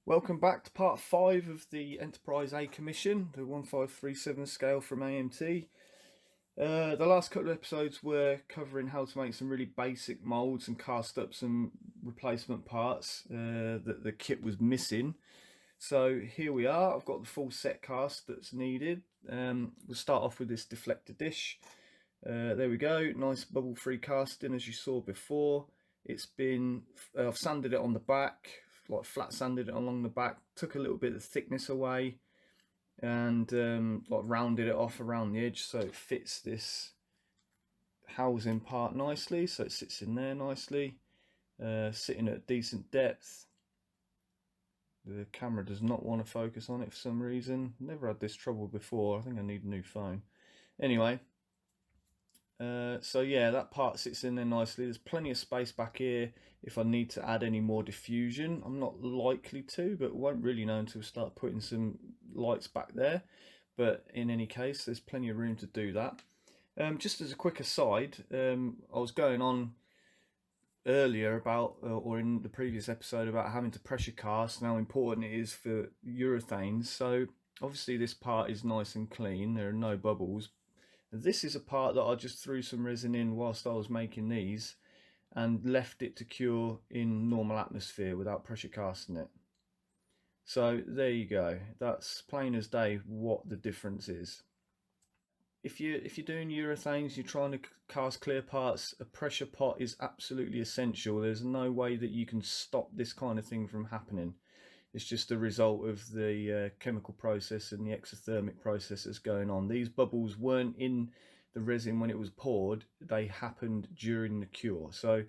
Welcome back to part 5 of the Enterprise A commission, the 1537 scale from AMT. The last couple of episodes were covering how to make some really basic moulds and cast up some replacement parts that the kit was missing. So here we are. I've got the full set cast that's needed. We'll start off with this deflector dish. There we go, nice bubble-free casting as you saw before. I've sanded it on the back, like flat sanded it along the back, took a little bit of thickness away, and like rounded it off around the edge so it fits this housing part nicely, so it sits in there nicely, sitting at a decent depth. The camera does not want to focus on it for some reason. Never had this trouble before. I think I need a new phone. Anyway, so yeah, that part sits in there nicely. There's plenty of space back here if I need to add any more diffusion. I'm not likely to, but won't really know until we start putting some lights back there. But in any case, there's plenty of room to do that. Just as a quick aside, I was going on earlier about, or in the previous episode, about having to pressure cast and how important it is for urethanes. So obviously this part is nice and clean, there are no bubbles. This is a part that I just threw some resin in whilst I was making these and left it to cure in normal atmosphere without pressure casting it. So there you go, that's plain as day what the difference is. If you're doing urethanes, you're trying to cast clear parts, a pressure pot is absolutely essential. There's no way that you can stop this kind of thing from happening. It's just a result of the chemical process and the exothermic process that's going on. These bubbles weren't in the resin when it was poured, they happened during the cure. So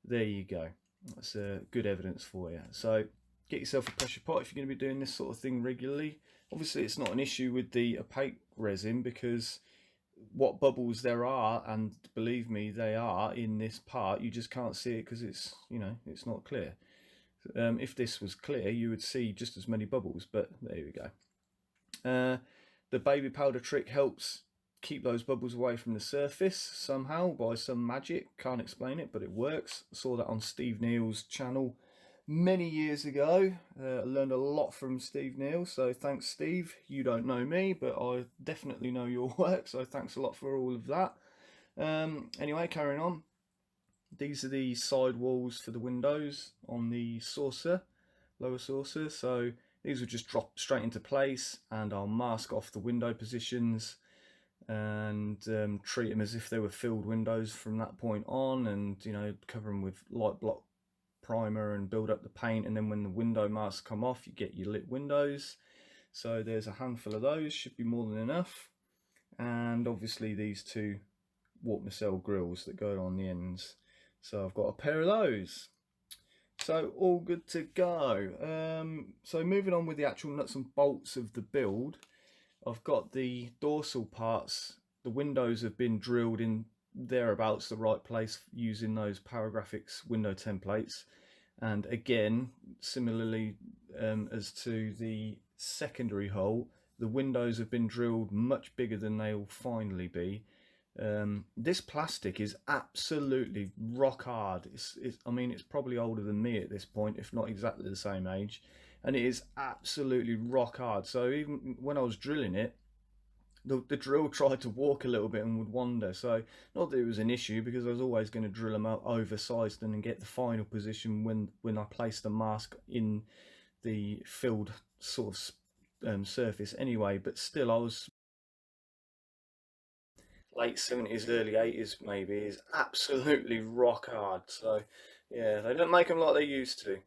there you go, that's good evidence for you. So get yourself a pressure pot if you're going to be doing this sort of thing regularly. Obviously it's not an issue with the opaque resin because what bubbles there are, and believe me they are in this part, you just can't see it because it's, you know, it's not clear. If this was clear you would see just as many bubbles, but there we go. The baby powder trick helps keep those bubbles away from the surface somehow by some magic, can't explain it, but it works. I saw that on Steve Neal's channel many years ago. I learned a lot from Steve Neal, so thanks Steve. You don't know me, but I definitely know your work, so thanks a lot for all of that. Anyway, carrying on. These are the side walls for the windows on the saucer, lower saucer. So these will just drop straight into place, and I'll mask off the window positions and treat them as if they were filled windows from that point on, and, you know, cover them with light block primer and build up the paint, and then when the window masks come off you get your lit windows. So there's a handful of those, should be more than enough. And obviously these two warp nacelle grills that go on the ends, so I've got a pair of those. So all good to go. So moving on with the actual nuts and bolts of the build, I've got the dorsal parts. The windows have been drilled in thereabouts the right place using those Paragraphics window templates. And again, similarly as to the secondary hole, the windows have been drilled much bigger than they'll finally be. This plastic is absolutely rock hard. I mean, it's probably older than me at this point, if not exactly the same age, and it is absolutely rock hard. So even when I was drilling it, the drill tried to walk a little bit and would wander. So not that it was an issue, because I was always going to drill them out oversized and then get the final position when I placed the mask in the filled sort of surface anyway. But still, I was late 70s, early 80s maybe, is absolutely rock hard. So yeah, they don't make them like they used to.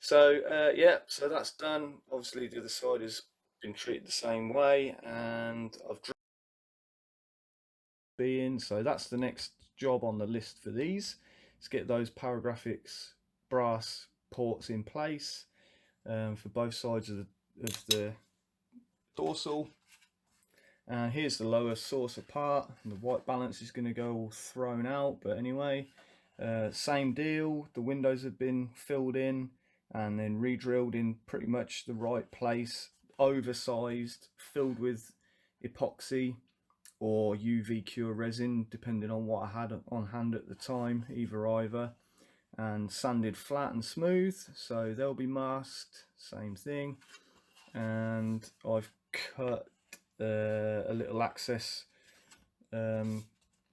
So yeah, so that's done. Obviously the other side has been treated the same way, and I've in, so that's the next job on the list for these. Let's get those Paragraphics brass ports in place for both sides of the dorsal. And here's the lower saucer part, and the white balance is going to go all thrown out, but anyway, same deal. The windows have been filled in and then re-drilled in pretty much the right place, oversized, filled with epoxy or UV cure resin, depending on what I had on hand at the time, either, and sanded flat and smooth, so they'll be masked same thing. And I've cut a little access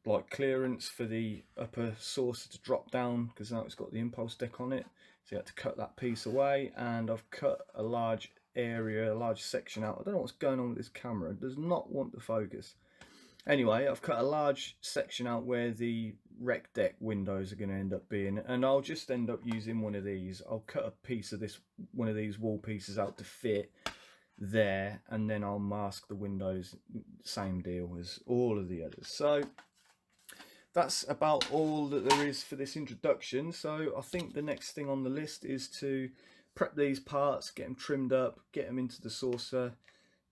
like clearance for the upper saucer to drop down, because now it's got the impulse deck on it, so you had to cut that piece away. And I've cut a large area, a large section out. I don't know what's going on with this camera, it does not want to focus. Anyway, I've cut a large section out where the rec deck windows are going to end up being, and I'll just end up using one of these. I'll cut a piece of this, one of these wall pieces out to fit there, and then I'll mask the windows, same deal as all of the others. So that's about all that there is for this introduction. So I think the next thing on the list is to prep these parts, get them trimmed up, get them into the saucer,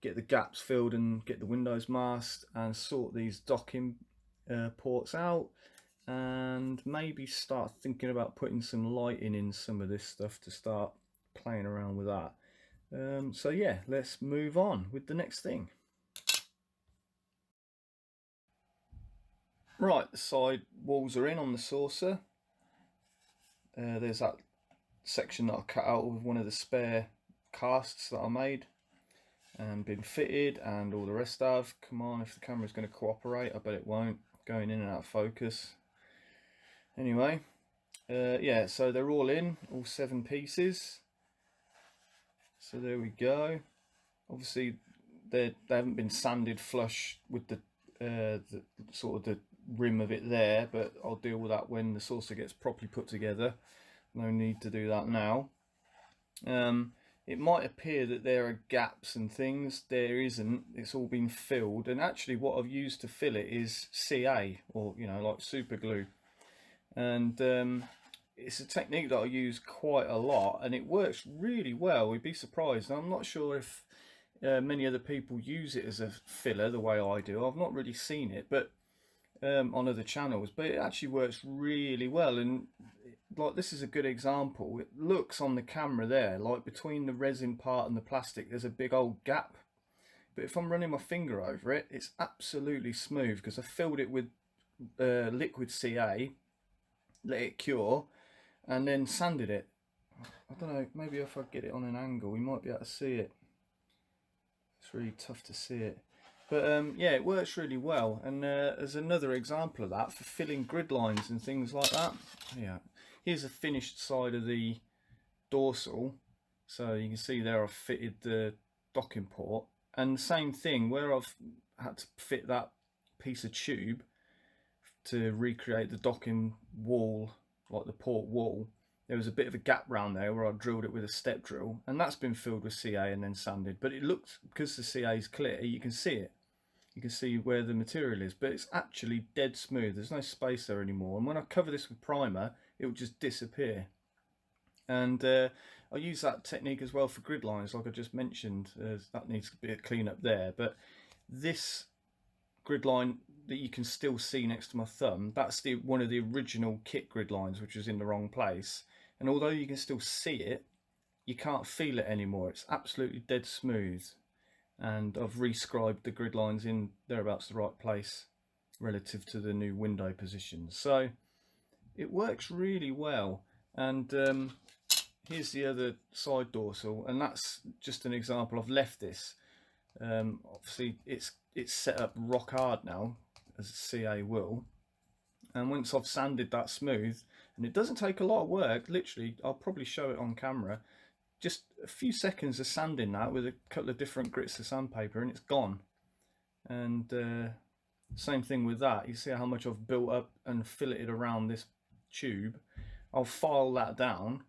get the gaps filled and get the windows masked, and sort these docking ports out, and maybe start thinking about putting some lighting in some of this stuff to start playing around with that. So yeah, let's move on with the next thing. Right, the side walls are in on the saucer. There's that section that I cut out with one of the spare casts that I made and been fitted, and all the rest of. Come on, if the camera's going to cooperate. I bet it won't, going in and out of focus. Anyway, yeah, so they're all in, all 7 pieces. So there we go. Obviously they haven't been sanded flush with the sort of the rim of it there, but I'll deal with that when the saucer gets properly put together. No need to do that now. It might appear that there are gaps and things. There isn't. It's all been filled, and actually what I've used to fill it is CA, or like super glue, and it's a technique that I use quite a lot, and it works really well. We'd be surprised. I'm not sure if many other people use it as a filler the way I do. I've not really seen it, but on other channels, but it actually works really well. And like, this is a good example. It looks on the camera there like between the resin part and the plastic there's a big old gap, but if I'm running my finger over it, it's absolutely smooth, because I filled it with liquid CA, let it cure, and then sanded it. I don't know, maybe if I get it on an angle we might be able to see it. It's really tough to see it, but yeah, it works really well. And there's another example of that for filling grid lines and things like that. Yeah, here's a finished side of the dorsal, so you can see there I've fitted the docking port, and the same thing where I've had to fit that piece of tube to recreate the docking wall, like the port wall. There was a bit of a gap round there where I drilled it with a step drill, and that's been filled with CA and then sanded. But it looks, because the CA is clear, you can see it. You can see where the material is, but it's actually dead smooth. There's no space there anymore. And when I cover this with primer, it will just disappear. And I use that technique as well for grid lines, like I just mentioned. That needs to be a clean up there. But this grid line that you can still see next to my thumb, that's one of the original kit grid lines, which was in the wrong place. And although you can still see it, you can't feel it anymore. It's absolutely dead smooth. And I've re-scribed the grid lines in thereabouts the right place relative to the new window positions. So it works really well. And here's the other side dorsal, and that's just an example. I've left this. Obviously it's set up rock hard now, as CA will. And once I've sanded that smooth, and it doesn't take a lot of work, literally, I'll probably show it on camera, just a few seconds of sanding that with a couple of different grits of sandpaper, and it's gone. And same thing with that. You see how much I've built up and filleted around this tube. I'll file that down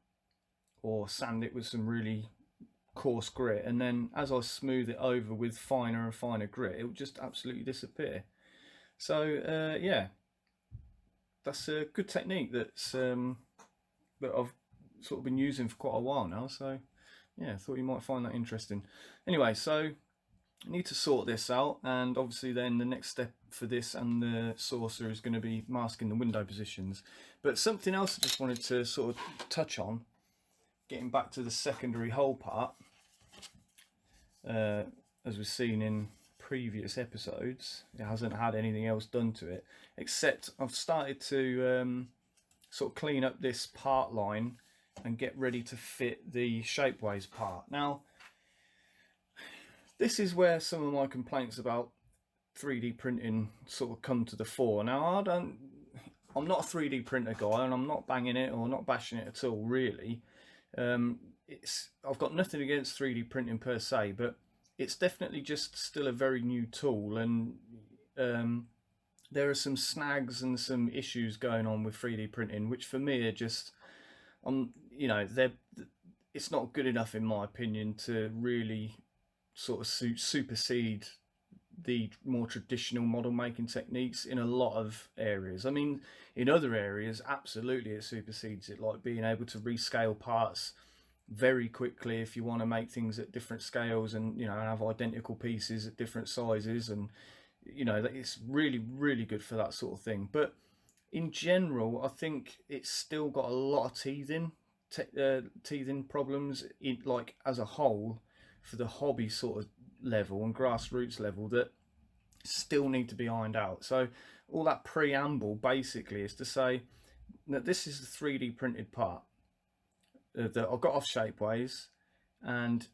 or sand it with some really coarse grit, and then as I smooth it over with finer and finer grit, it will just absolutely disappear. So yeah, that's a good technique that's that I've sort of been using for quite a while now. So yeah, I thought you might find that interesting. Anyway, so I need to sort this out, and obviously then the next step for this and the saucer is going to be masking the window positions. But something else I just wanted to sort of touch on, getting back to the secondary hull part, as we've seen in previous episodes, it hasn't had anything else done to it, except I've started to sort of clean up this part line and get ready to fit the shapeways part. Now, this is where some of my complaints about 3D printing sort of come to the fore. Now, I'm not a 3D printer guy, and I'm not banging it or not bashing it at all, really. I've got nothing against 3D printing per se, but it's definitely just still a very new tool, and there are some snags and some issues going on with 3D printing, which for me are just, you know, it's not good enough in my opinion to really sort of supersede the more traditional model making techniques in a lot of areas. I mean, in other areas, absolutely it supersedes it, like being able to rescale parts very quickly if you want to make things at different scales, and you know, have identical pieces at different sizes, and you know, it's really, really good for that sort of thing. But in general, I think it's still got a lot of teething problems like as a whole, for the hobby sort of level and grassroots level, that still need to be ironed out. So all that preamble basically is to say that this is a 3D printed part that I got off Shapeways, and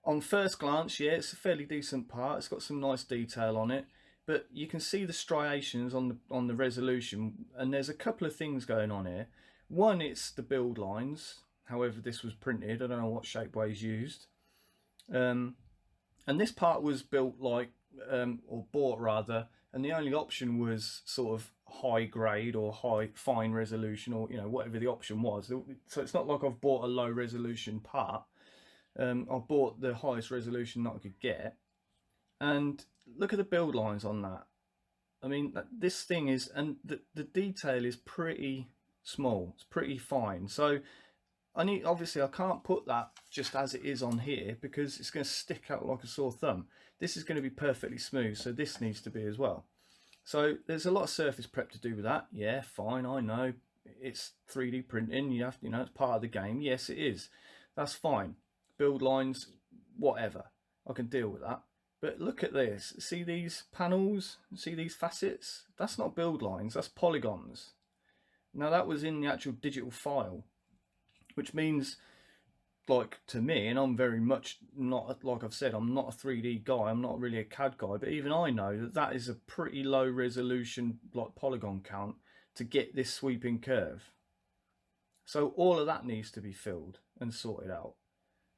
on first glance, yeah, it's a fairly decent part. It's got some nice detail on it, but you can see the striations on the resolution, and there's a couple of things going on here. One, it's the build lines, however this was printed. I don't know what Shapeways used. And this part was built like, or bought rather, and the only option was sort of high grade or fine resolution, or you know, whatever the option was. So it's not like I've bought a low resolution part. I bought the highest resolution that I could get, and look at the build lines on that. I mean, this thing is, and the detail is pretty small. It's pretty fine. So obviously I can't put that just as it is on here, because it's going to stick out like a sore thumb. This is going to be perfectly smooth, so this needs to be as well. So there's a lot of surface prep to do with that. Yeah, fine, I know it's 3D printing, you have to, you know, it's part of the game. Yes, it is. That's fine. Build lines, whatever, I can deal with that. But look at this. See these panels? See these facets? That's not build lines, that's polygons. Now that was in the actual digital file, which means, like, to me, and I'm very much not, like I've said, I'm not a 3D guy, I'm not really a CAD guy, but even I know that that is a pretty low resolution, like, polygon count to get this sweeping curve. So all of that needs to be filled and sorted out.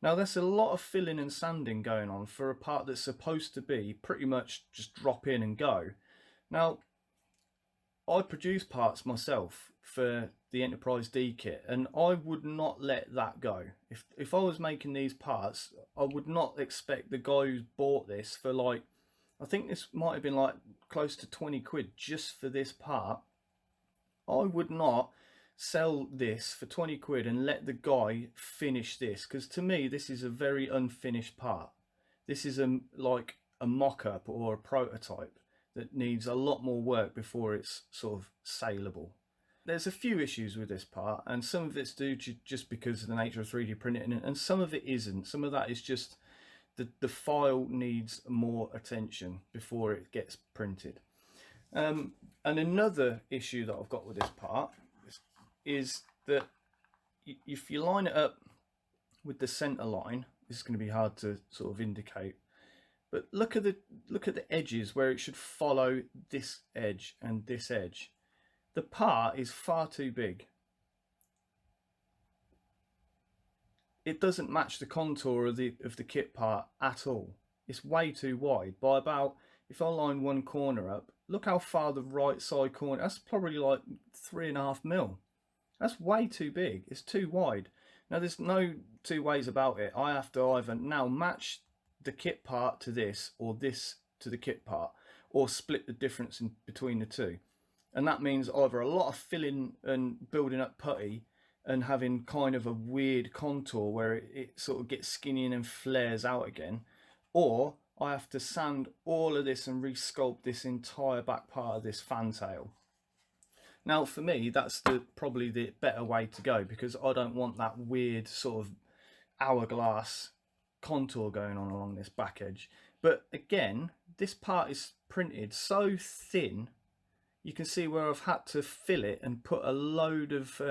Now there's a lot of filling and sanding going on for a part that's supposed to be pretty much just drop in and go. Now, I produce parts myself for the Enterprise D kit, and I would not let that go. If I was making these parts, I would not expect the guy who's bought this for, like, I think this might have been like close to 20 quid just for this part. I would not sell this for 20 quid and let the guy finish this, because to me this is a very unfinished part. This is like a mock-up or a prototype that needs a lot more work before it's sort of saleable. There's a few issues with this part, and some of it's due to just because of the nature of 3D printing, and some of it isn't. Some of that is just the file needs more attention before it gets printed. And another issue that I've got with this part is that if you line it up with the center line, this is going to be hard to sort of indicate, but look at the edges where it should follow this edge and this edge. The part is far too big. It doesn't match the contour of the kit part at all. It's way too wide by about, if I line one corner up, look how far the right side corner, that's probably like 3.5 mil. That's way too big. It's too wide. Now there's no two ways about it. I have to either now match the kit part to this, or this to the kit part, or split the difference in between the two. And that means either a lot of filling and building up putty and having kind of a weird contour where it sort of gets skinny and then flares out again, or I have to sand all of this and re-sculpt this entire back part of this fantail. Now for me, that's probably the better way to go, because I don't want that weird sort of hourglass contour going on along this back edge. But again, this part is printed so thin, you can see where I've had to fill it and put a load of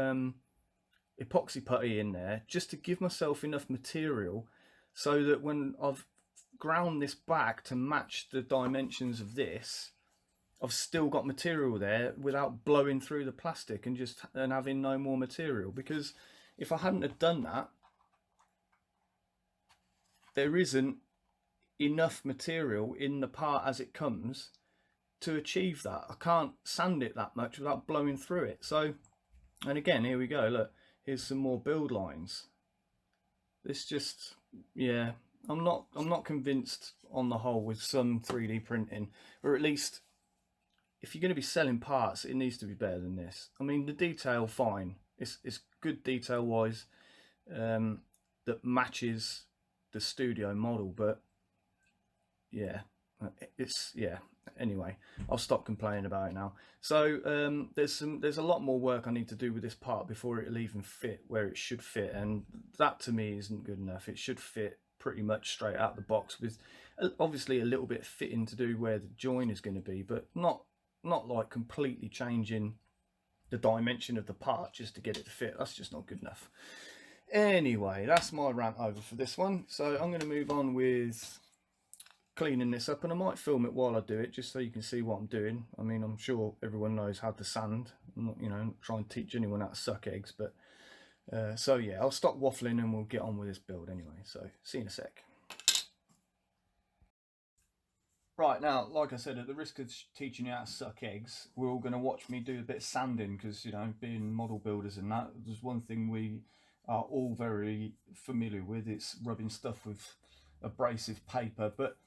epoxy putty in there just to give myself enough material so that when I've ground this back to match the dimensions of this, I've still got material there without blowing through the plastic and having no more material. Because if I hadn't have done that, there isn't enough material in the part as it comes to achieve that. I can't sand it that much without blowing through it. So, and again, here we go, look, here's some more build lines. This just, yeah, I'm not convinced on the whole with some 3D printing, or at least if you're going to be selling parts, it needs to be better than this. I mean, the detail, fine, it's good detail wise, that matches the studio model, but yeah, yeah. Anyway, I'll stop complaining about it now. So there's a lot more work I need to do with this part before it'll even fit where it should fit, and that to me isn't good enough. It should fit pretty much straight out the box, with obviously a little bit of fitting to do where the join is going to be, but not like completely changing the dimension of the part just to get it to fit. That's just not good enough. Anyway, that's my rant over for this one. So I'm going to move on with cleaning this up, and I might film it while I do it just so you can see what I'm doing. I mean, I'm sure everyone knows how to sand. I'm not, you know, try and teach anyone how to suck eggs, but so yeah, I'll stop waffling and we'll get on with this build anyway. So see you in a sec. Right, now, like I said, at the risk of teaching you how to suck eggs, we're all going to watch me do a bit of sanding, because, you know, being model builders and that, there's one thing we are all very familiar with. It's rubbing stuff with abrasive paper. But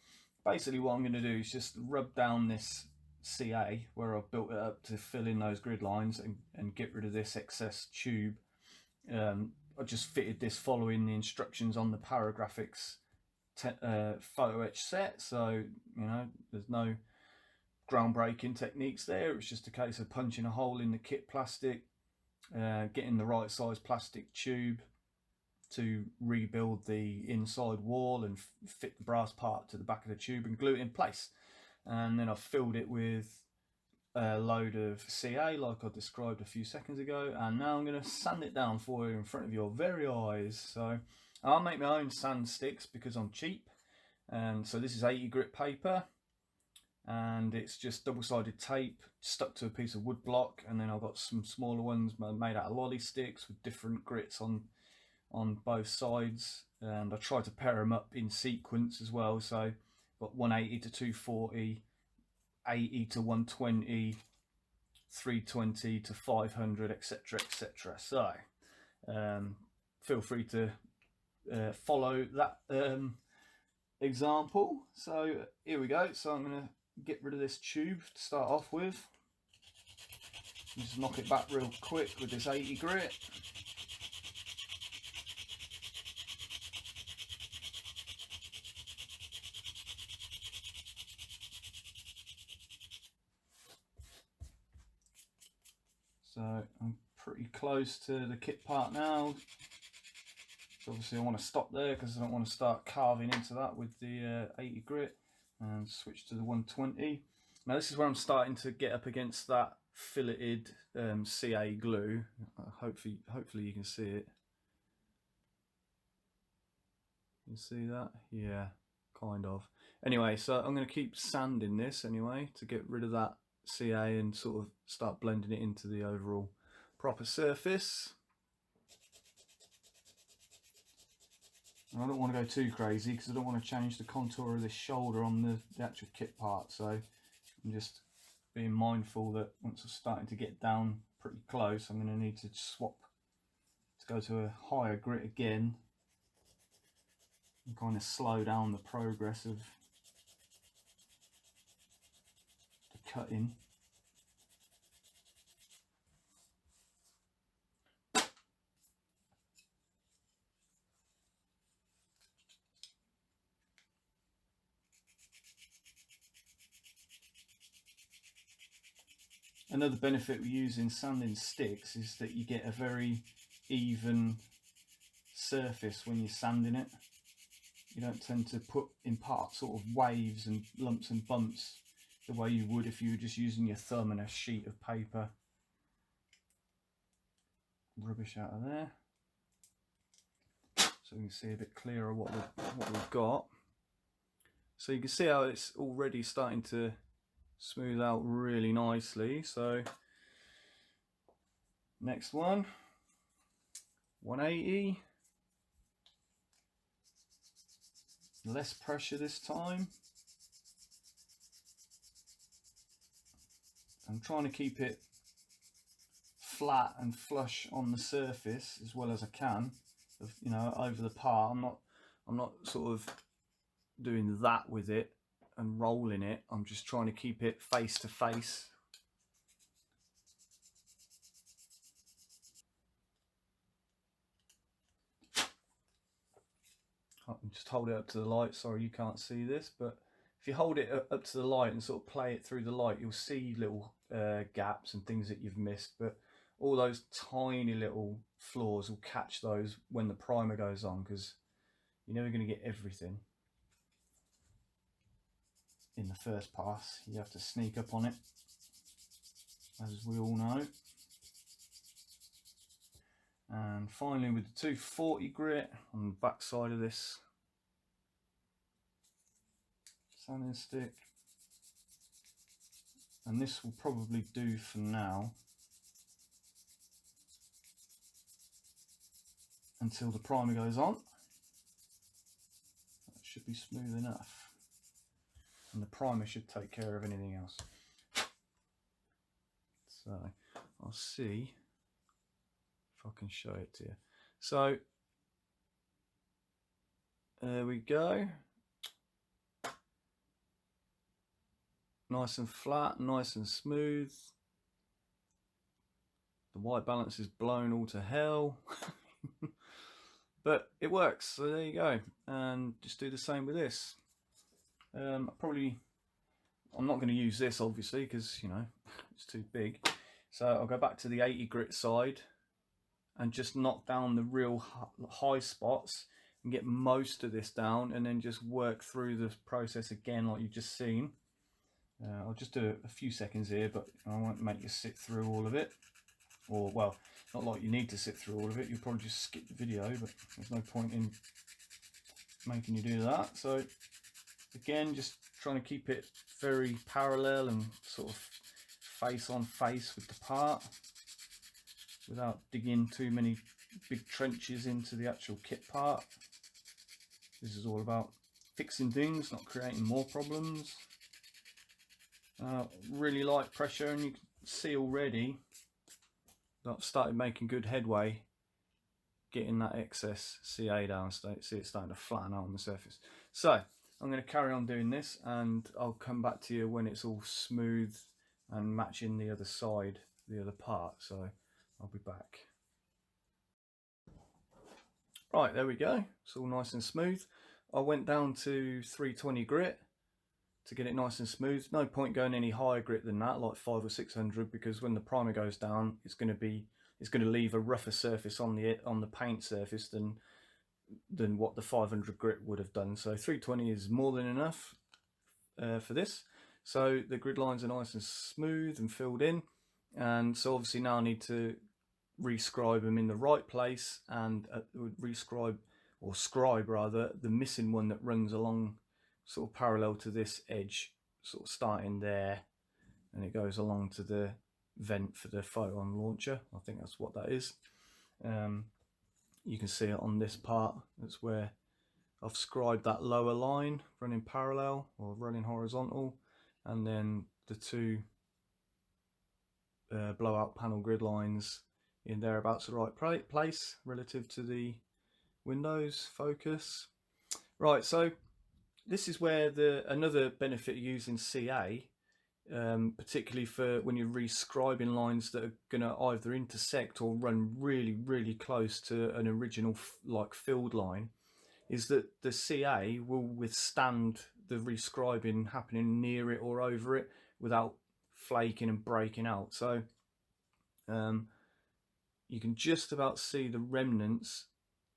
basically what I'm going to do is just rub down this CA where I've built it up to fill in those grid lines and get rid of this excess tube. I just fitted this following the instructions on the Paragraphics photo etch set, so you know there's no groundbreaking techniques there. It's just a case of punching a hole in the kit plastic, getting the right size plastic tube to rebuild the inside wall and fit the brass part to the back of the tube and glue it in place. And then I've filled it with a load of CA like I described a few seconds ago, and now I'm going to sand it down for you in front of your very eyes. So I'll make my own sand sticks because I'm cheap, and so this is 80 grit paper, and it's just double-sided tape stuck to a piece of wood block, and then I've got some smaller ones made out of lolly sticks with different grits on both sides, and I try to pair them up in sequence as well. So I've got 180 to 240, 80 to 120, 320 to 500, etc, etc. So feel free to follow that example. So here we go. So I'm going to get rid of this tube to start off with. Just knock it back real quick with this 80 grit. So I'm pretty close to the kit part now. So obviously I want to stop there because I don't want to start carving into that with the 80 grit, and switch to the 120. Now this is where I'm starting to get up against that filleted CA glue. Hopefully you can see it. You see that? Yeah, kind of. Anyway, so I'm going to keep sanding this anyway to get rid of that CA and sort of start blending it into the overall proper surface. And I don't want to go too crazy because I don't want to change the contour of this shoulder on the actual kit part, so I'm just being mindful that once I'm starting to get down pretty close, I'm going to need to swap to go to a higher grit again and kind of slow down the progress of the cutting. Another benefit we use in sanding sticks is that you get a very even surface when you're sanding it. You don't tend to put in parts sort of waves and lumps and bumps the way you would if you were just using your thumb and a sheet of paper. Rubbish out of there. so we can see a bit clearer what we've got. So you can see how it's already starting to smooth out really nicely. So next one, 180, less pressure this time. I'm trying to keep it flat and flush on the surface as well as I can, you know, over the part. I'm not sort of doing that with it and rolling it. I'm just trying to keep it face to face. I'll just hold it up to the light. Sorry you can't see this, but if you hold it up to the light and sort of play it through the light, you'll see little gaps and things that you've missed, but all those tiny little flaws will catch those when the primer goes on, because you're never going to get everything in the first pass. You have to sneak up on it, as we all know. And finally, with the 240 grit on the back side of this sanding stick, and this will probably do for now until the primer goes on. That should be smooth enough, and the primer should take care of anything else. So I'll see if I can show it to you. So there we go, nice and flat, nice and smooth. The white balance is blown all to hell. But it works, so there you go. And just do the same with this. I'm not going to use this obviously, because you know it's too big. So I'll go back to the 80 grit side and just knock down the real high spots and get most of this down, and then just work through the process again like you've just seen. I'll just do a few seconds here, but I won't make you sit through all of it. Or, well, not like you need to sit through all of it. You'll probably just skip the video, but there's no point in making you do that. So again, just trying to keep it very parallel and sort of face on face with the part, without digging too many big trenches into the actual kit part. This is all about fixing things, not creating more problems. Really light pressure, and you can see already that I've started making good headway getting that excess CA down. See it starting to flatten out on the surface. So I'm going to carry on doing this, and I'll come back to you when it's all smooth and matching the other side, the other part. So I'll be back. Right, there we go. It's all nice and smooth. I went down to 320 grit to get it nice and smooth. No point going any higher grit than that, like 500 or 600, because when the primer goes down, it's going to leave a rougher surface on the paint surface than what the 500 grit would have done. So 320 is more than enough for this. So the grid lines are nice and smooth and filled in, and so obviously now I need to re-scribe them in the right place, and re-scribe, or scribe rather, the missing one that runs along sort of parallel to this edge, sort of starting there, and it goes along to the vent for the photon launcher. I think that's what that is. You can see it on this part. That's where I've scribed that lower line running parallel or running horizontal, and then the two blowout panel grid lines in thereabouts the right place relative to the Windows focus. Right, so this is where another benefit of using CA, particularly for when you're re-scribing lines that are going to either intersect or run really, really close to an original like field line, is that the CA will withstand the re-scribing happening near it or over it without flaking and breaking out. So you can just about see the remnants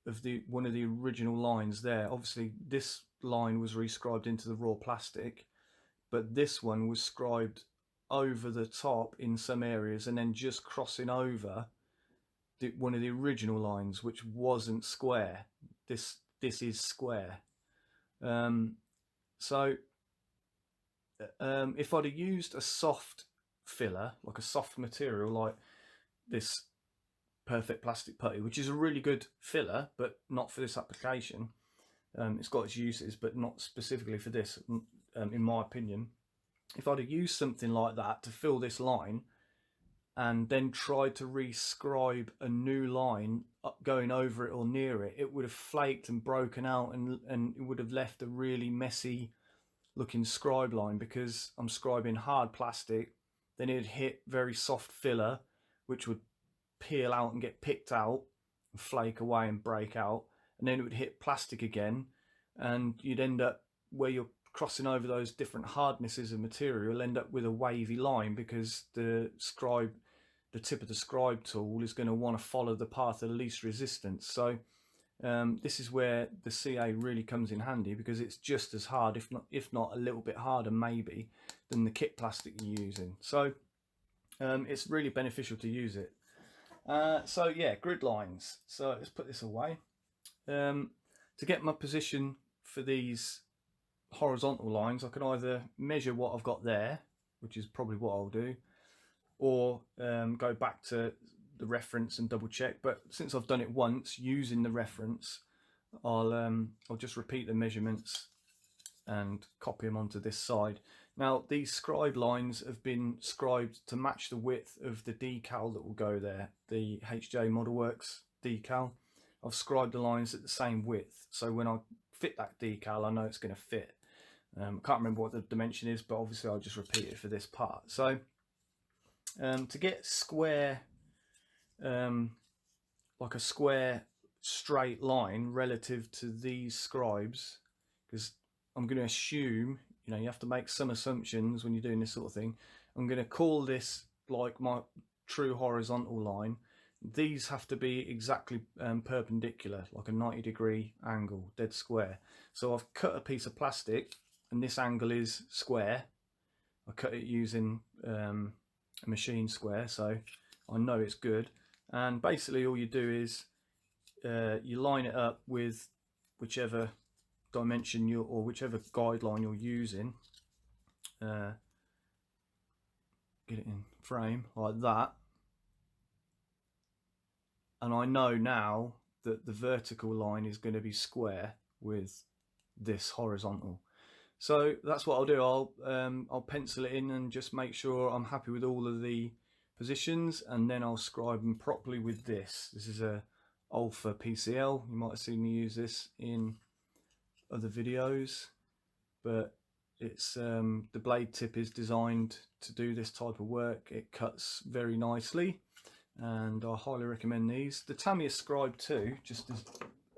of one of the original lines there. Obviously this line was re-scribed into the raw plastic, but this one was scribed over the top in some areas and then just crossing over one of the original lines, which wasn't square. this is square. If I'd have used a soft filler, like a soft material like this Perfect Plastic Putty, which is a really good filler, but not for this application. It's got its uses, but not specifically for this, in my opinion. If I'd have used something like that to fill this line and then tried to re-scribe a new line going over it or near it, it would have flaked and broken out, and it would have left a really messy looking scribe line, because I'm scribing hard plastic, then it'd hit very soft filler, which would peel out and get picked out and flake away and break out, and then it would hit plastic again, and you'd end up, where you're crossing over those different hardnesses of material, you'll end up with a wavy line, because the tip of the scribe tool is going to want to follow the path of least resistance. So this is where the CA really comes in handy, because it's just as hard, if not a little bit harder maybe, than the kit plastic you're using. So it's really beneficial to use it. So yeah, grid lines. So let's put this away. To get my position for these horizontal lines, I can either measure what I've got there, which is probably what I'll do, or go back to the reference and double check. But since I've done it once using the reference, I'll just repeat the measurements and copy them onto this side. Now these scribe lines have been scribed to match the width of the decal that will go there, the HJ Modelworks decal. I've scribed the lines at the same width, so when I fit that decal I know it's going to fit. I can't remember what the dimension is, but obviously I'll just repeat it for this part. So to get square, like a square straight line relative to these scribes, because I'm going to assume, you know, you have to make some assumptions when you're doing this sort of thing. I'm going to call this like my true horizontal line. These have to be exactly perpendicular, like a 90-degree angle, dead square. So I've cut a piece of plastic, and this angle is square. I cut it using a machine square, so I know it's good. And basically all you do is you line it up with whichever dimension or whichever guideline you're using. Get it in frame like that, and I know now that the vertical line is going to be square with this horizontal. So that's what I'll do. I'll pencil it in and just make sure I'm happy with all of the positions, and then I'll scribe them properly with this. This is a Alpha PCL. You might have seen me use this in other videos, but it's the blade tip is designed to do this type of work. It cuts very nicely, and I highly recommend these. The Tamiya Scribe 2, just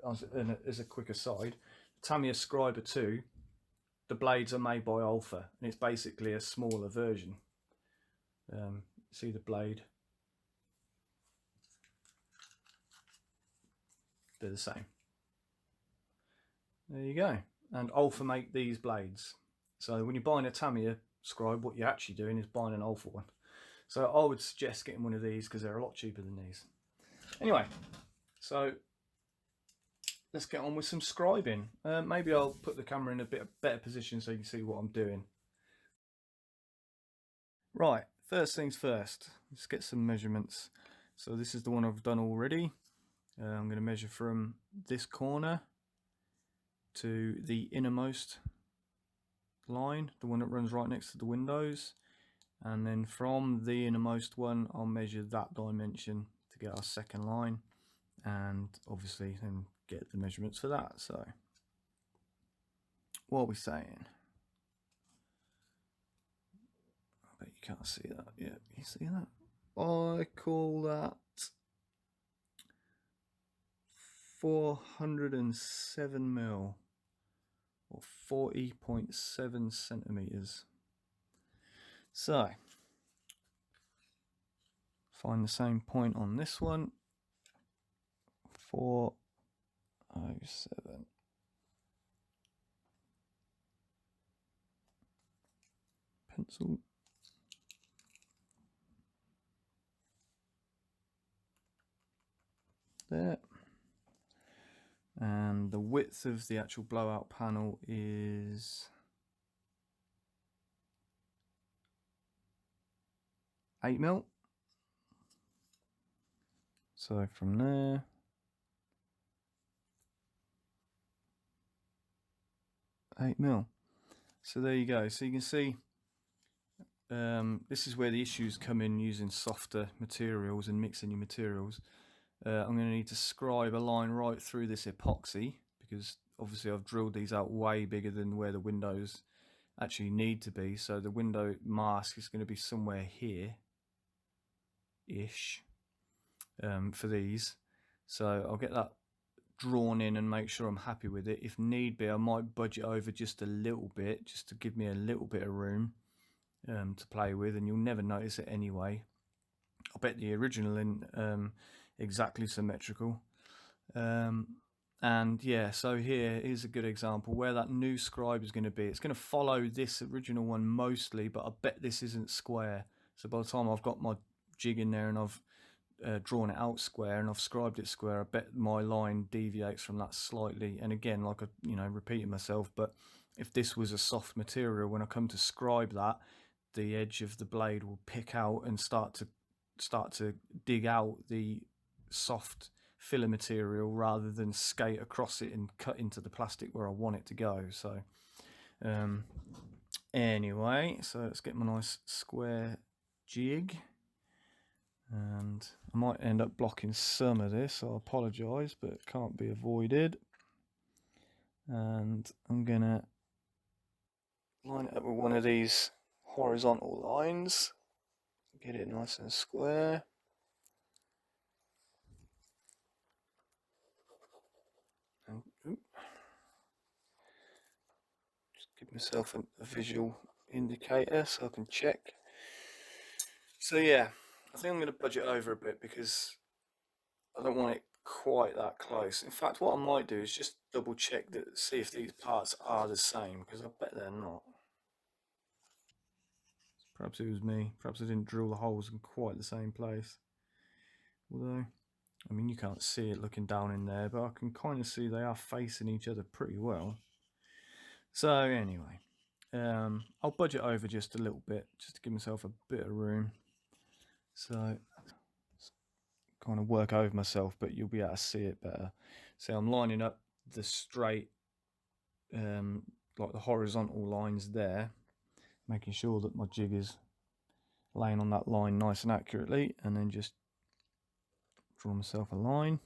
as a quick aside, Tamiya Scriber 2, the blades are made by Alpha, and it's basically a smaller version. See the blade? They're the same. There you go. And Alpha make these blades. So when you're buying a Tamiya Scribe, what you're actually doing is buying an Alpha one. So I would suggest getting one of these, because they're a lot cheaper than these. Anyway, so let's get on with some scribing. Maybe I'll put the camera in a bit better position so you can see what I'm doing. Right, first things first, let's get some measurements. So this is the one I've done already. I'm going to measure from this corner to the innermost line, the one that runs right next to the windows, and then from the innermost one I'll measure that dimension to get our second line, and obviously then get the measurements for that. So what are we saying? I bet you can't see that. Yeah, you see that? I call that 407 mil, or 40.7 centimeters. So find the same point on this one. 407. Pencil. There. and the width of the actual blowout panel is 8mm. So from there, eight mil. So there you go. So you can see this is where the issues come in using softer materials and mixing your materials. I'm going to need to scribe a line right through this epoxy, because obviously I've drilled these out way bigger than where the windows actually need to be. So the window mask is going to be somewhere here ish for these. So I'll get that drawn in and make sure I'm happy with it. If need be, I might budge it over just a little bit, just to give me a little bit of room to play with, and you'll never notice it anyway. I bet the original in exactly symmetrical. And yeah, so here is a good example where that new scribe is going to be. It's going to follow this original one mostly, but I bet this isn't square. So by the time I've got my jig in there and I've drawn it out square and I've scribed it square, I bet my line deviates from that slightly. And again, like repeating myself, but if this was a soft material, when I come to scribe that, the edge of the blade will pick out and start to dig out the soft filler material rather than skate across it and cut into the plastic where I want it to go. So anyway, so let's get my nice square jig, and I might end up blocking some of this, so I apologise, but it can't be avoided. And I'm gonna line it up with one of these horizontal lines, get it nice and square. And just give myself a visual indicator so I can check. So yeah, I think I'm going to budge it over a bit because I don't want it quite that close. In fact, what I might do is just double check that, see if these parts are the same, because I bet they're not. Perhaps it was me. Perhaps I didn't drill the holes in quite the same place. Although, I mean, you can't see it looking down in there, but I can kind of see they are facing each other pretty well. So anyway, I'll budge it over just a little bit, just to give myself a bit of room. So kind of work over myself, but you'll be able to see it better. So I'm lining up the straight, like the horizontal lines there, making sure that my jig is laying on that line nice and accurately, and then just draw myself a line.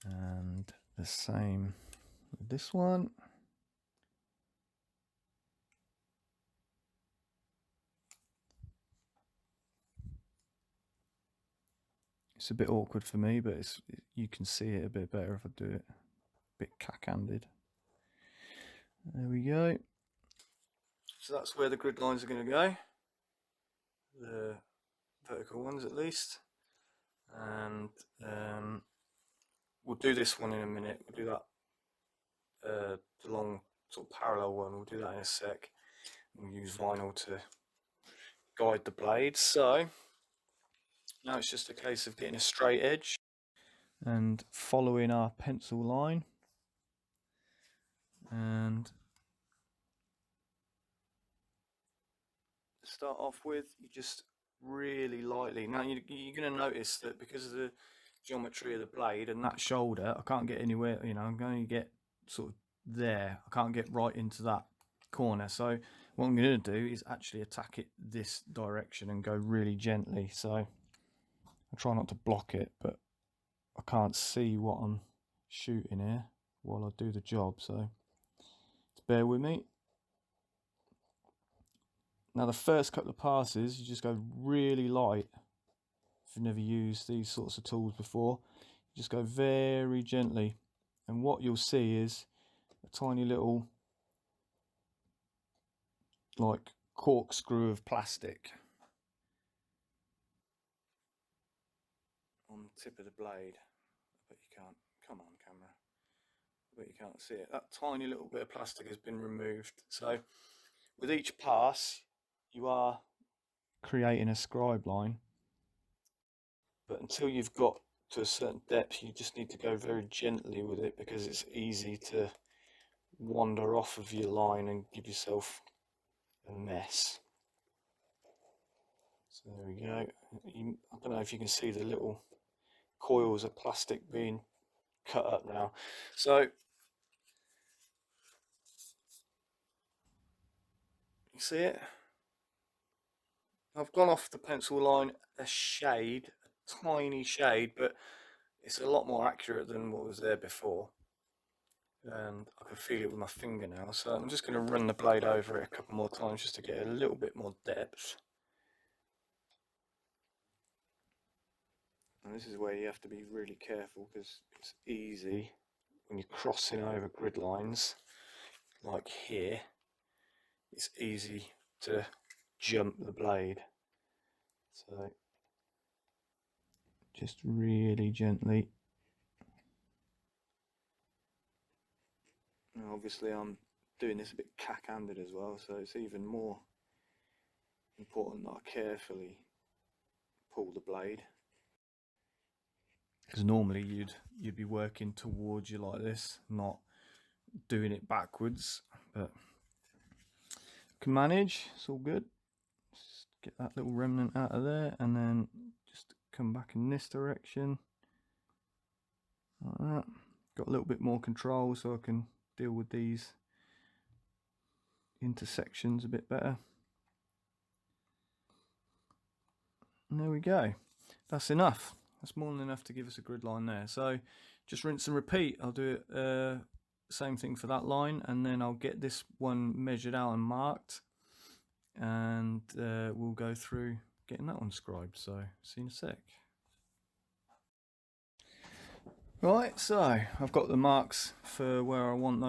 And the same with this one. It's a bit awkward for me, but you can see it a bit better if I do it a bit cack-handed. There we go. So that's where the grid lines are going to go, the vertical ones at least. And we'll do this one in a minute. We'll do that, the long sort of parallel one. We'll do that in a sec. We'll use vinyl to guide the blades. So now it's just a case of getting a straight edge and following our pencil line, and start off with, you just really lightly. Now you're going to notice that because of the geometry of the blade and that shoulder, I can't get anywhere, I'm going to get sort of there. I can't get right into that corner. So what I'm going to do is actually attack it this direction and go really gently. So I try not to block it, but I can't see what I'm shooting here while I do the job, so bear with me. Now the first couple of passes, you just go really light. If you've never used these sorts of tools before, you just go very gently, and what you'll see is a tiny little like corkscrew of plastic on the tip of the blade. But you can't, come on camera, but you can't see it. That tiny little bit of plastic has been removed. So with each pass you are creating a scribe line, but until you've got to a certain depth, you just need to go very gently with it because it's easy to wander off of your line and give yourself a mess. So there we go. I don't know if you can see the little coils of plastic being cut up now. So you see it? I've gone off the pencil line a shade, a tiny shade, but it's a lot more accurate than what was there before. And I can feel it with my finger now. So I'm just going to run the blade over it a couple more times just to get a little bit more depth. And this is where you have to be really careful because it's easy when you're crossing over grid lines, like here, it's easy to jump the blade. So just really gently. Now obviously I'm doing this a bit cack-handed as well, so it's even more important that I carefully pull the blade. Because normally you'd be working towards you like this, not doing it backwards, but can manage. It's all good. Just get that little remnant out of there, and then just come back in this direction like that. Got a little bit more control, so I can deal with these intersections a bit better. And there we go. That's enough. That's more than enough to give us a grid line there. So just rinse and repeat. I'll do it same thing for that line, and then I'll get this one measured out and marked, and we'll go through getting that one scribed. So see you in a sec. Right, so I've got the marks for where I want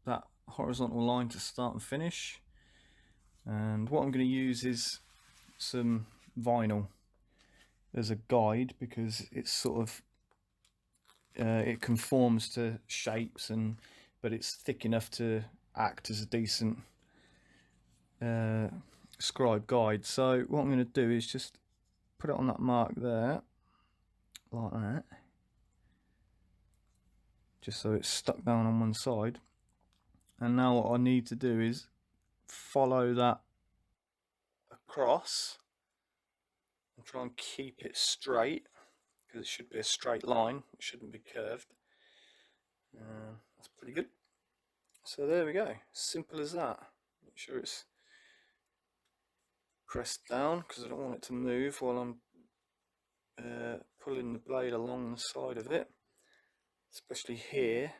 that horizontal line to start and finish, and what I'm going to use is some vinyl as a guide because it's sort of it conforms to shapes, but it's thick enough to act as a decent scribe guide. So what I'm going to do is just put it on that mark there like that, just so it's stuck down on one side. And now what I need to do is follow that across and try and keep it straight, because it should be a straight line, it shouldn't be curved. That's pretty good. So there we go, simple as that. Make sure it's pressed down because I don't want it to move while I'm pulling the blade along the side of it, especially here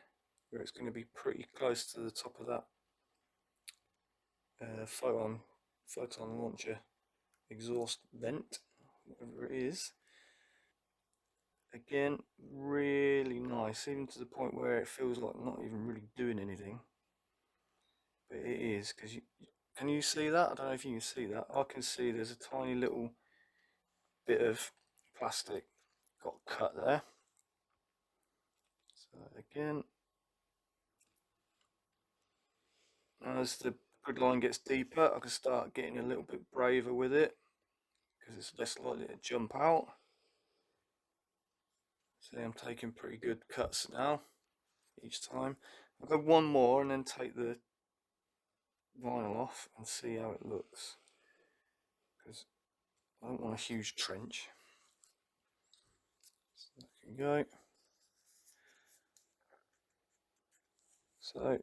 where it's going to be pretty close to the top of that photon launcher exhaust vent, whatever it is. Again, really nice, even to the point where it feels like not even really doing anything, but it is, because can you see that? I don't know if you can see that. I can see there's a tiny little bit of plastic got cut there. So again, as the grid line gets deeper, I can start getting a little bit braver with it because it's less likely to jump out. See, I'm taking pretty good cuts now each time. I'll go one more and then take the vinyl off and see how it looks, because I don't want a huge trench. So there we go. So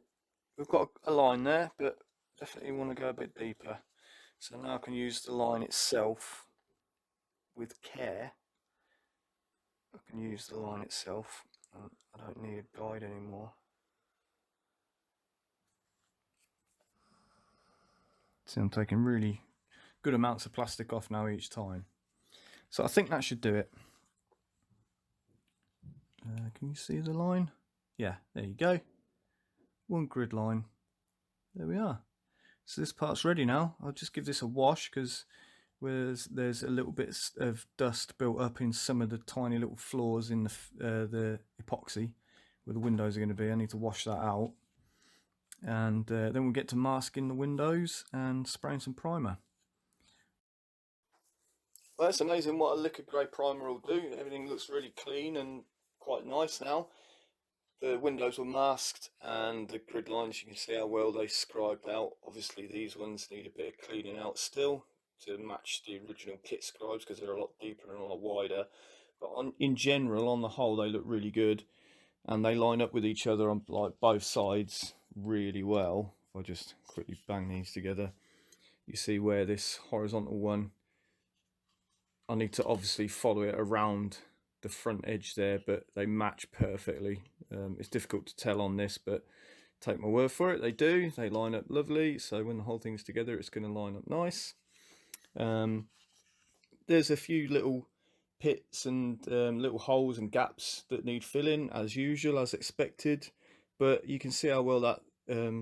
we've got a line there, but definitely want to go a bit deeper. So now I can use the line itself with care. I can use the line itself. I don't need a guide anymore. See, I'm taking really good amounts of plastic off now each time. So I think that should do it. Can you see the line? Yeah, there you go. One grid line. There we are. So this part's ready now. I'll just give this a wash because there's a little bit of dust built up in some of the tiny little flaws in the epoxy where the windows are going to be. I need to wash that out, and then we'll get to masking the windows and spraying some primer. Well, it's amazing what a liquid grey primer will do. Everything looks really clean and quite nice now. The windows were masked and the grid lines, you can see how well they scribed out. Obviously these ones need a bit of cleaning out still to match the original kit scribes because they're a lot deeper and a lot wider. But in general, on the whole, they look really good and they line up with each other on like both sides really well. If I just quickly bang these together, you see where this horizontal one, I need to obviously follow it around the front edge there, but they match perfectly. It's difficult to tell on this, but take my word for it, they do. They line up lovely, so when the whole thing's together, it's going to line up nice. There's a few little pits and little holes and gaps that need filling, as usual, as expected, but you can see how well that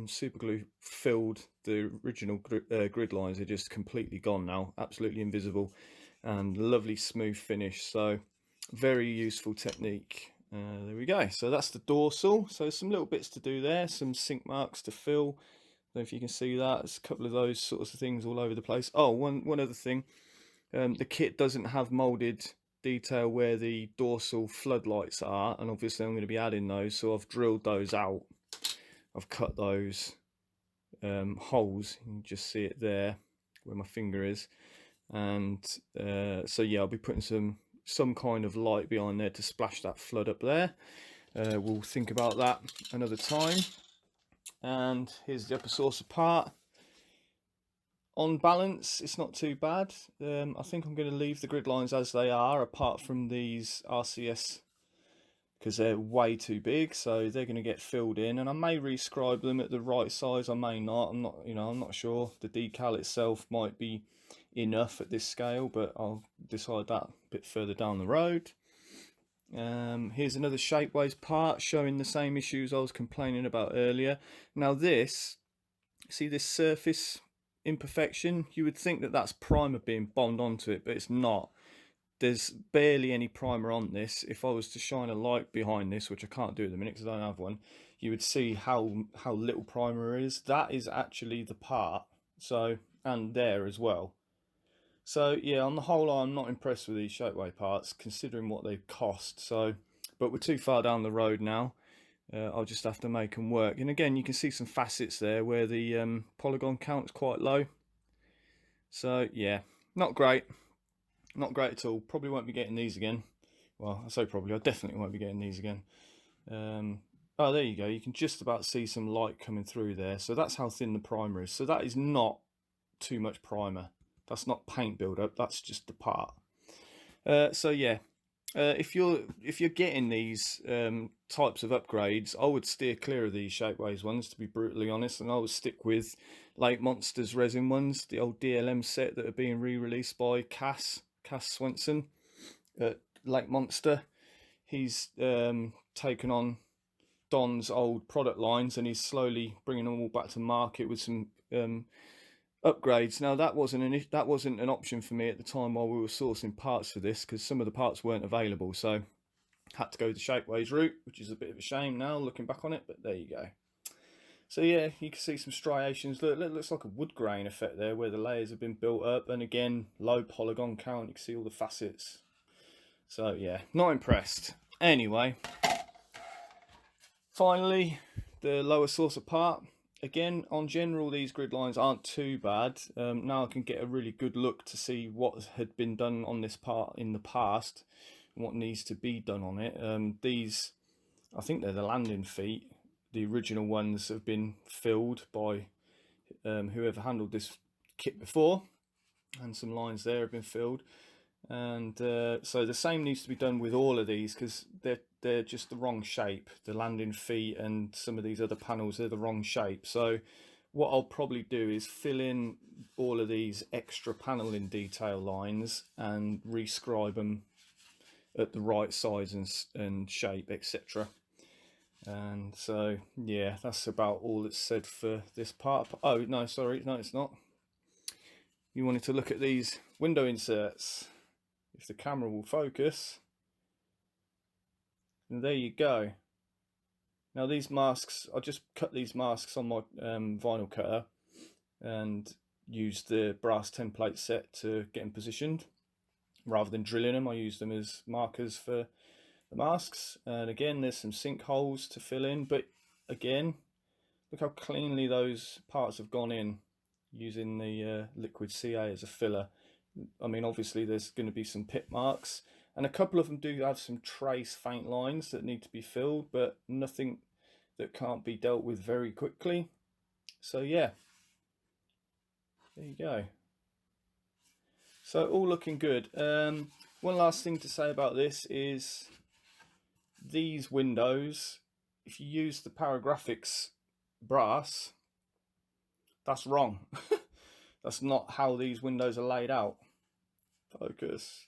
super glue filled the original grid lines. Are just completely gone now, absolutely invisible, and lovely smooth finish. So very useful technique. There we go. So that's the dorsal. So some little bits to do there, some sink marks to fill. I don't know if you can see that. There's a couple of those sorts of things all over the place. Oh, one other thing. The kit doesn't have molded detail where the dorsal floodlights are, and obviously I'm going to be adding those, so I've drilled those out. I've cut those holes. You can just see it there where my finger is, and so yeah, I'll be putting some kind of light behind there to splash that flood up there. We'll think about that another time. And here's the upper saucer part. On balance, it's not too bad. I think I'm going to leave the grid lines as they are, apart from these RCS, because they're way too big, so they're going to get filled in, and I may re-scribe them at the right size. I may not. I'm not sure. The decal itself might be enough at this scale, but I'll decide that a bit further down the road. Here's another shapeways part showing the same issues I was complaining about earlier. Now this, see this surface imperfection? You would think that that's primer being bombed onto it, but it's not. There's barely any primer on this. If I was to shine a light behind this, which I can't do at the minute because I don't have one, you would see how little primer is. That is actually the part. So, and there as well. So yeah, on the whole, I'm not impressed with these shapeway parts considering what they cost. So, but we're too far down the road now. I'll just have to make them work. And again, you can see some facets there where the polygon count is quite low. So yeah, not great. Not great at all. Probably won't be getting these again. Well, I say probably, I definitely won't be getting these again. Oh, there you go. You can just about see some light coming through there. So that's how thin the primer is. So that is not too much primer. That's not paint buildup. That's just the part. So yeah, if you're getting these types of upgrades, I would steer clear of these shapeways ones, to be brutally honest, and I would stick with Lake Monster's resin ones, the old DLM set that are being re-released by Cass Swenson at Lake Monster. He's taken on Don's old product lines and he's slowly bringing them all back to market with some upgrades. Now that wasn't an option for me at the time while we were sourcing parts for this, because some of the parts weren't available, so had to go the shapeways route, which is a bit of a shame now looking back on it, but there you go. So yeah, you can see some striations. Look, it looks like a wood grain effect there where the layers have been built up, and again, low polygon count. You can see all the facets. So yeah, not impressed. Anyway, finally, the lower saucer part. Again, on general, these grid lines aren't too bad. Now I can get a really good look to see what had been done on this part in the past and what needs to be done on it. These, I think they're the landing feet. The original ones have been filled by whoever handled this kit before, and some lines there have been filled. And so the same needs to be done with all of these, because they're just the wrong shape. The landing feet and some of these other panels, they're the wrong shape. So what I'll probably do is fill in all of these extra paneling detail lines and re-scribe them at the right size and shape, etc. And so yeah, that's about all that's said for this part. Oh no, sorry, no it's not. You wanted to look at these window inserts. If the camera will focus, and there you go. Now these masks, I just cut these masks on my vinyl cutter and used the brass template set to get them positioned. rather than drilling them. I use them as markers for the masks. And again, there's some sinkholes to fill in, but again, look how cleanly those parts have gone in using the liquid CA as a filler. I mean, obviously there's going to be some pit marks, and a couple of them do have some trace faint lines that need to be filled, but nothing that can't be dealt with very quickly. So yeah, there you go. So all looking good. One last thing to say about this is these windows, if you use the Paragraphics brass, that's wrong. That's not how these windows are laid out. Focus.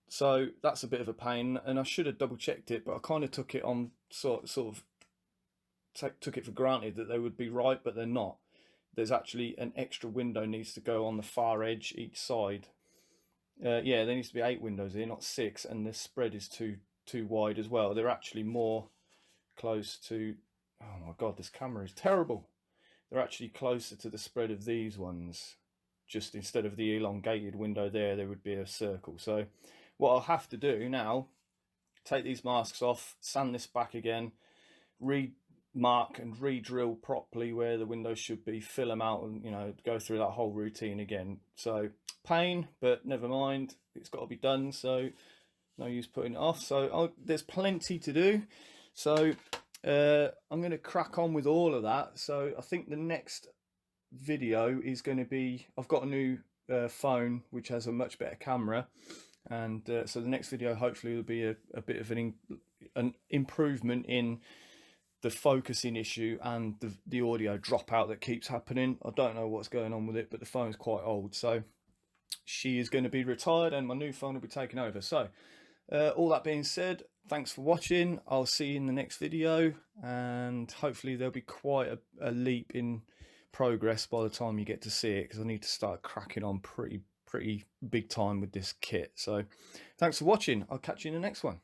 So that's a bit of a pain, and I should have double checked it, but I kind of took it on took it for granted that they would be right, but they're not. There's actually an extra window needs to go on the far edge each side. Yeah, there needs to be 8 windows here, not 6, and the spread is too wide as well. They're actually more close to, oh my god, this camera is terrible. They're actually closer to the spread of these ones. Just instead of the elongated window there would be a circle. So what I'll have to do now, take these masks off, sand this back again, remark and re-drill properly where the windows should be, fill them out, and go through that whole routine again. So pain, but never mind, it's got to be done, so no use putting it off. So there's plenty to do, so I'm going to crack on with all of that. So I think the next video is going to be, I've got a new phone which has a much better camera, and so the next video hopefully will be a bit of an improvement in the focusing issue and the audio dropout that keeps happening. I don't know what's going on with it, but the phone's quite old, so she is going to be retired and my new phone will be taken over. So all that being said, thanks for watching. I'll see you in the next video, and hopefully there'll be quite a leap in progress by the time you get to see it, because I need to start cracking on pretty big time with this kit. So thanks for watching. I'll catch you in the next one.